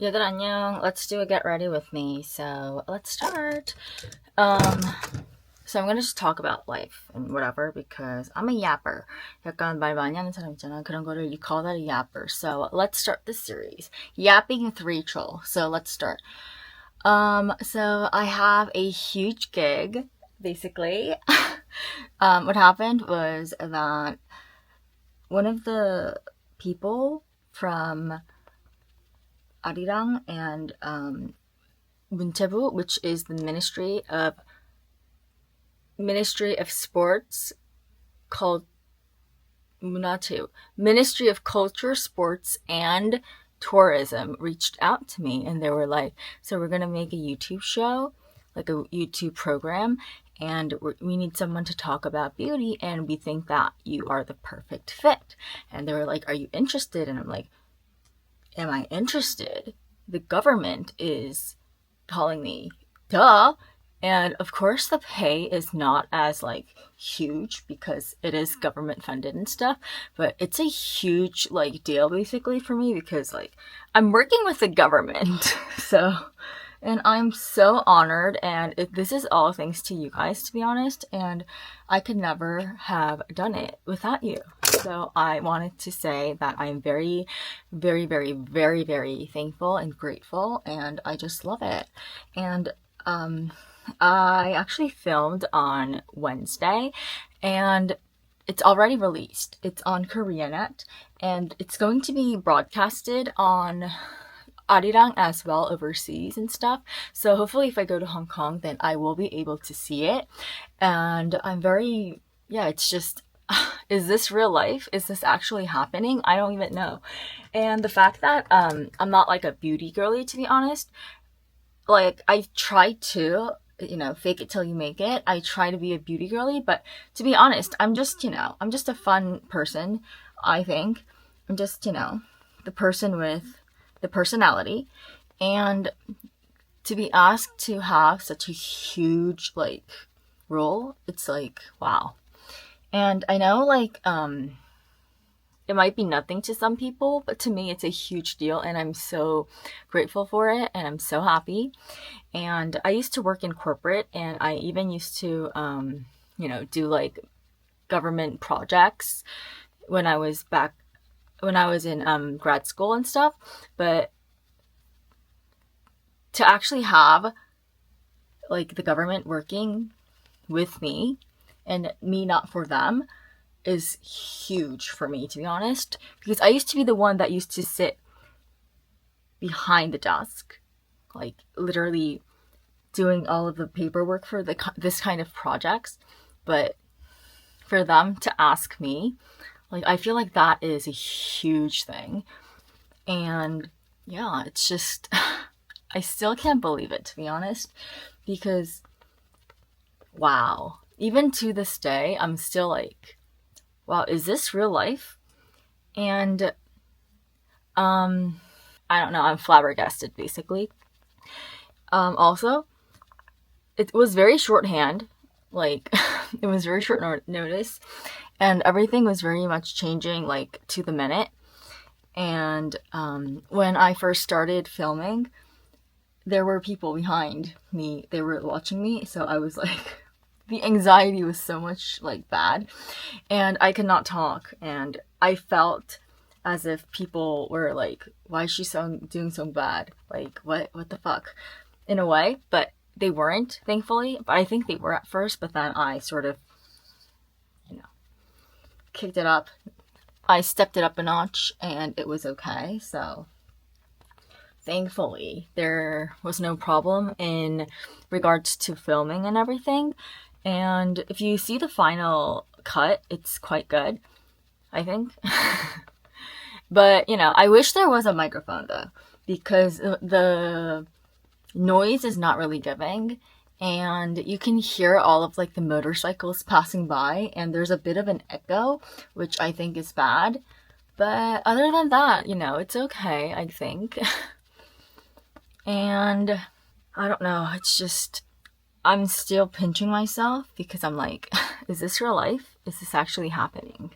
얘들 안녕. Let's do a get ready with me. So let's start. Um, so I'm gonna just talk about life and whatever because I'm a yapper. 약간 말 많이 하는 사람 있잖아. 그런 거를 you call that a yapper. So let's start this series. Yapping with Rachel. So let's start. So I have a huge gig, basically. What happened was that one of the people from Arirang and Muntebu, which is the Ministry of Sports, called Munatu, Ministry of Culture, Sports, and Tourism, reached out to me and they were like, so we're gonna make a YouTube show, like a YouTube program, and we need someone to talk about beauty, and we think that you are the perfect fit. And they were like, are you interested? And I'm like, am I interested? The government is calling me. Duh. And of course the pay is not as like huge because it is government funded and stuff, but it's a huge like deal basically for me because like I'm working with the government. So and I'm so honored, and this is all thanks to you guys, to be honest, and I could never have done it without you. So I wanted to say that I'm very, very, very, very, very thankful and grateful, and I just love it. And I actually filmed on Wednesday, and it's already released. It's on KoreaNet, and it's going to be broadcasted on Arirang as well overseas and stuff. So hopefully if I go to Hong Kong, then I will be able to see it. And I'm very, yeah, it's just, is this real life? Is this actually happening? I don't even know. And the fact that I'm not like a beauty girly, to be honest, like I try to, fake it till you make it. I try to be a beauty girly, but to be honest, I'm just a fun person, I think. I'm just, the person with the personality, and to be asked to have such a huge like role, it's like wow. And I know like it might be nothing to some people, but to me it's a huge deal, and I'm so grateful for it, and I'm so happy. And I used to work in corporate, and I even used to do like government projects when I was in grad school and stuff. But to actually have like the government working with me and me not for them is huge for me, to be honest, because I used to be the one that used to sit behind the desk, like literally doing all of the paperwork for this kind of projects. But for them to ask me, like, I feel like that is a huge thing. And yeah, it's just, I still can't believe it, to be honest, because wow, even to this day, I'm still like, wow, is this real life? And I don't know, I'm flabbergasted basically. Also, it was very shorthand, like it was very short notice, and everything was very much changing like to the minute. And when I first started filming, there were people behind me, they were watching me, so I was like the anxiety was so much like bad, and I could not talk, and I felt as if people were like, why is she doing so bad, like what the fuck, in a way. But they weren't, thankfully. But I think they were at first, but then I sort of kicked it up. I stepped it up a notch, and it was okay. So thankfully there was no problem in regards to filming and everything. And if you see the final cut, it's quite good, I think. But I wish there was a microphone though, because the noise is not really giving, and you can hear all of like the motorcycles passing by, and there's a bit of an echo, which I think is bad. But other than that, it's okay, I think. And I don't know, it's just, I'm still pinching myself because I'm like, is this real life? Is this actually happening?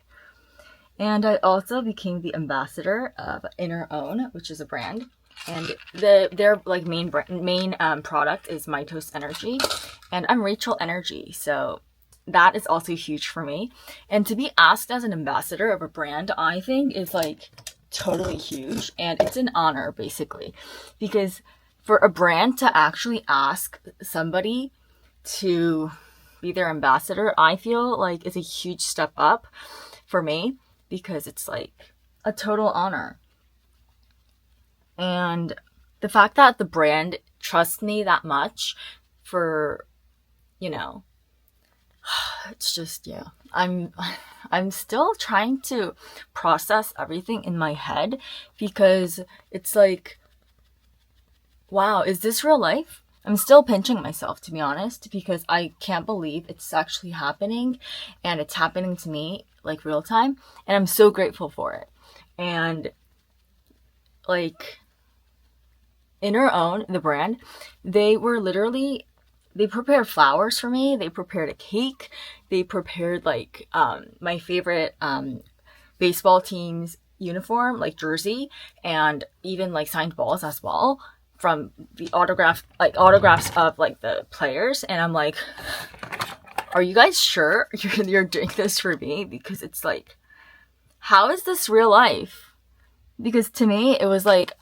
And I also became the ambassador of Inner Own, which is a brand. And their like main product is My Toast Energy, and I'm Rachel Energy, so that is also huge for me. And to be asked as an ambassador of a brand, I think is like totally huge, and it's an honor basically, because for a brand to actually ask somebody to be their ambassador, I feel like is a huge step up for me, because it's like a total honor. And the fact that the brand trusts me that much for, you know, it's just, yeah. I'm still trying to process everything in my head, because it's like, wow, is this real life? I'm still pinching myself, to be honest, because I can't believe it's actually happening, and it's happening to me like real time, and I'm so grateful for it. And like, Inner Own, the brand, they prepared flowers for me. They prepared a cake. They prepared like my favorite baseball team's uniform, like jersey, and even like signed balls as well, from the autographs of like the players. And I'm like, are you guys sure you're doing this for me? Because it's like, how is this real life? Because to me, it was like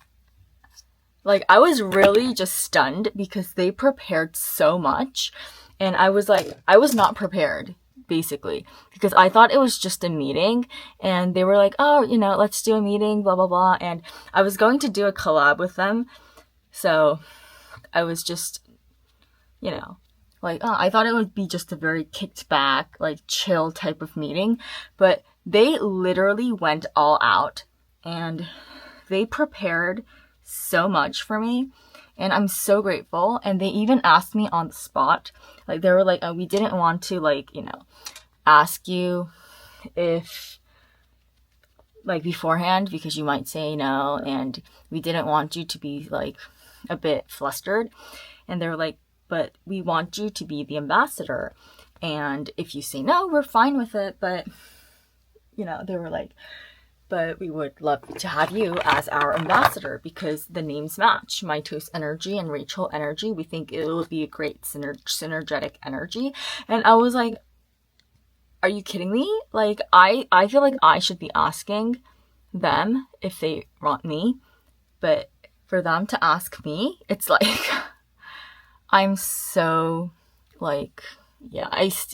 I was really just stunned, because they prepared so much, and I was not prepared, basically, because I thought it was just a meeting, and they were like, oh, let's do a meeting, blah, blah, blah, and I was going to do a collab with them, so I was just, like, oh, I thought it would be just a very kicked back, like, chill type of meeting, but they literally went all out, and they prepared so much for me, and I'm so grateful. And they even asked me on the spot, like, they were like, we didn't want to, like, ask you if, like, beforehand, because you might say no, and we didn't want you to be, like, a bit flustered. And they were like, but we want you to be the ambassador, and if you say no, we're fine with it, but they were like, but we would love to have you as our ambassador, because the names match, My Toast Energy and Rachel Energy. We think it will be a great synergetic energy. And I was like, are you kidding me? Like, I feel like I should be asking them if they want me, but for them to ask me, it's like, I'm so like, yeah,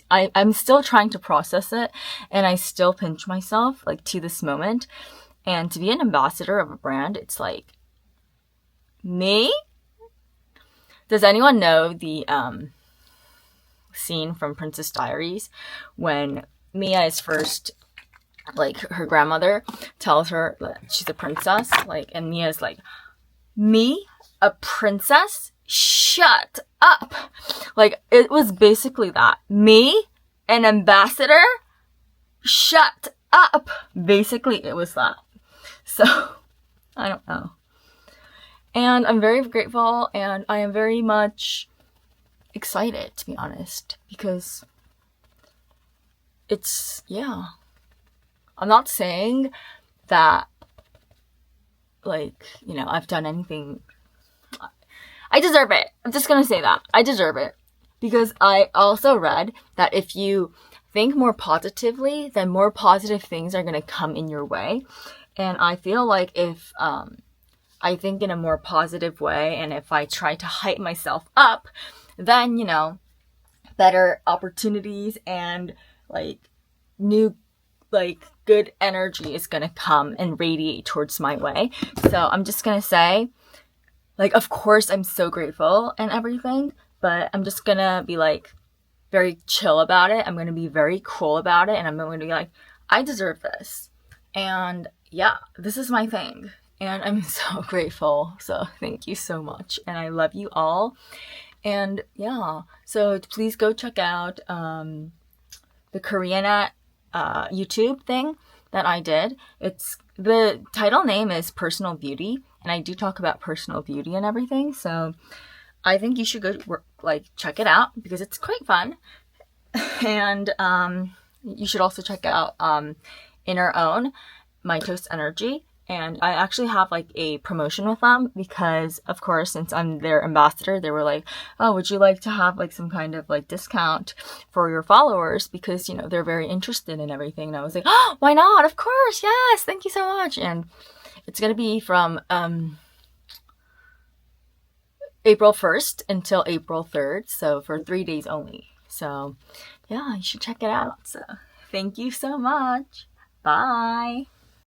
I'm still trying to process it, and I still pinch myself, like, to this moment. And to be an ambassador of a brand, it's like, me? Does anyone know the scene from Princess Diaries when Mia is first, like, her grandmother tells her that she's a princess, like, and Mia's like, me? A princess? Shut up. Like, it was basically that. Me? An ambassador? Shut up. Basically, it was that. So, I don't know. And I'm very grateful, and I am very much excited, to be honest, because it's, yeah. I'm not saying that, like, I've done anything. I deserve it. I'm just gonna say that. I deserve it. Because I also read that if you think more positively, then more positive things are gonna come in your way. And I feel like if I think in a more positive way, and if I try to hype myself up, then, better opportunities and, like, new, like, good energy is gonna come and radiate towards my way. So I'm just gonna say, like, of course, I'm so grateful and everything, but I'm just gonna be, like, very chill about it. I'm gonna be very cool about it, and I'm gonna be like, I deserve this. And yeah, this is my thing. And I'm so grateful. So thank you so much. And I love you all. And yeah, so please go check out the Korean YouTube thing that I did. The title name is Personal Beauty, and I do talk about personal beauty and everything, so I think you should go, like, check it out, because it's quite fun. And you should also check out Inner Own, My Toast Energy, And I actually have like a promotion with them because, of course, since I'm their ambassador, they were like, oh, would you like to have like some kind of like discount for your followers? Because, you know, they're very interested in everything. And I was like, oh, why not? Of course. Yes. Thank you so much. And it's going to be from April 1st until April 3rd. So for 3 days only. So yeah, you should check it out. So thank you so much. Bye.